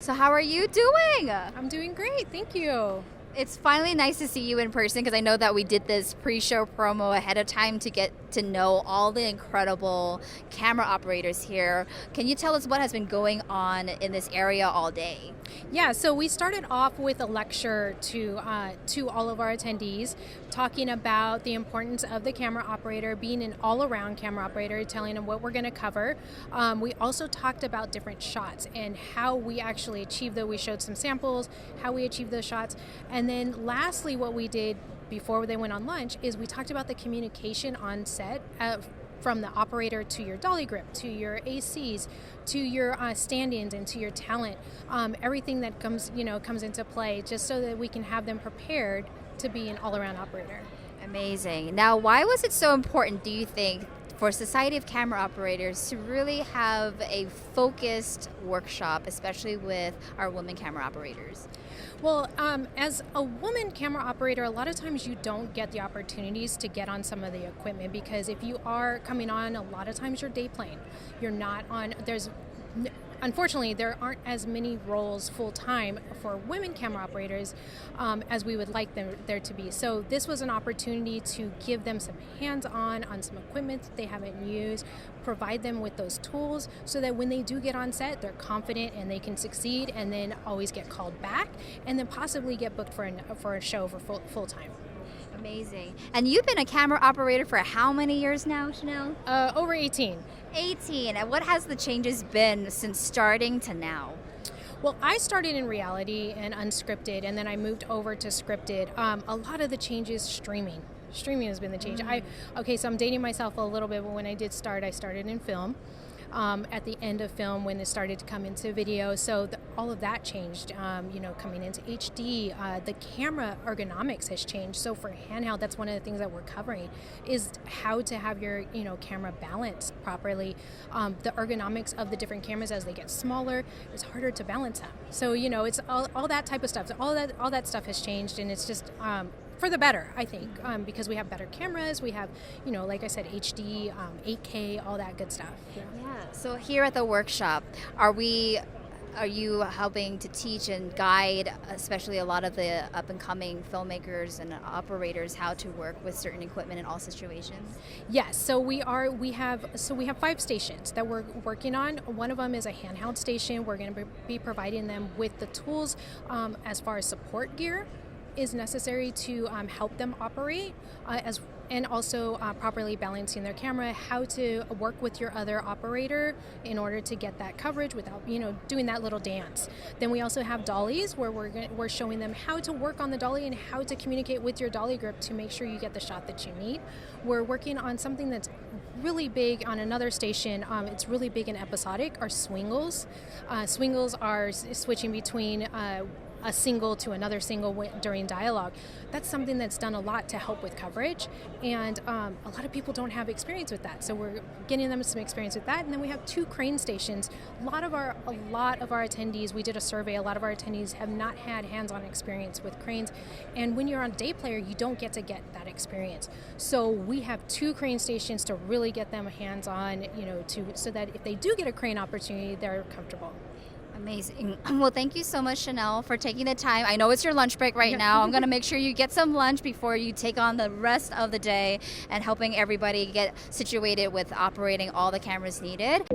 So how are you doing? I'm doing great, thank you. It's finally nice to see you in person because I know that we did this pre-show promo ahead of time to get to know all the incredible camera operators here. Can you tell us what has been going on in this area all day? Yeah, so we started off with a lecture to all of our attendees, talking about the importance of the camera operator, being an all-around camera operator, telling them what we're going to cover. We also talked about different shots and how we actually achieve those. We showed some samples, how we achieve those shots. And then lastly, what we did before they went on lunch is we talked about the communication on set from the operator to your dolly grip, to your ACs, to your stand-ins, and to your talent. Everything that comes into play, just so that we can have them prepared to be an all-around operator. Amazing. Now, why was it so important, do you think, for Society of Camera Operators to really have a focused workshop, especially with our women camera operators? Well, as a woman camera operator, a lot of times you don't get the opportunities to get on some of the equipment, because if you are coming on, a lot of times you're day playing. You're not on, unfortunately, there aren't as many roles full-time for women camera operators as we would like there to be. So this was an opportunity to give them some hands-on on some equipment that they haven't used, provide them with those tools so that when they do get on set, they're confident and they can succeed, and then always get called back, and then possibly get booked for a show for full-time. Amazing. And you've been a camera operator for how many years now, Shanelle? Over 18. 18. And what has the changes been since starting to now? Well, I started in reality and unscripted, and then I moved over to scripted. A lot of the changes, streaming. Streaming has been the change. So I'm dating myself a little bit, but when I did start, I started in film. At the end of film, when it started to come into video, so all of that changed. Coming into HD, the camera ergonomics has changed. So for handheld, that's one of the things that we're covering, is how to have your camera balanced properly. The ergonomics of the different cameras as they get smaller, it's harder to balance them. So it's all that type of stuff. So all that stuff has changed, and it's just for the better, I think, because we have better cameras, we have, like I said, HD, 8K, all that good stuff. Yeah. So here at the workshop, are you helping to teach and guide, especially a lot of the up-and-coming filmmakers and operators, how to work with certain equipment in all situations? Yes. So we have 5 stations that we're working on. One of them is a handheld station. We're going to be providing them with the tools as far as support gear is necessary to help them operate, and also properly balancing their camera, how to work with your other operator in order to get that coverage without doing that little dance. Then we also have dollies, where we're showing them how to work on the dolly and how to communicate with your dolly grip to make sure you get the shot that you need. We're working on something that's really big on another station. It's really big in episodic, are swingles. Swingles are switching between a single to another single during dialogue. That's something that's done a lot to help with coverage, and a lot of people don't have experience with that. So we're getting them some experience with that. And then we have 2 crane stations. A lot of our attendees, we did a survey, a lot of our attendees have not had hands-on experience with cranes, and when you're on day player, you don't get that experience. So we have 2 crane stations to really get them hands-on, so that if they do get a crane opportunity, they're comfortable. Amazing. Well, thank you so much, Shanelle, for taking the time. I know it's your lunch break right now. I'm going to make sure you get some lunch before you take on the rest of the day and helping everybody get situated with operating all the cameras needed.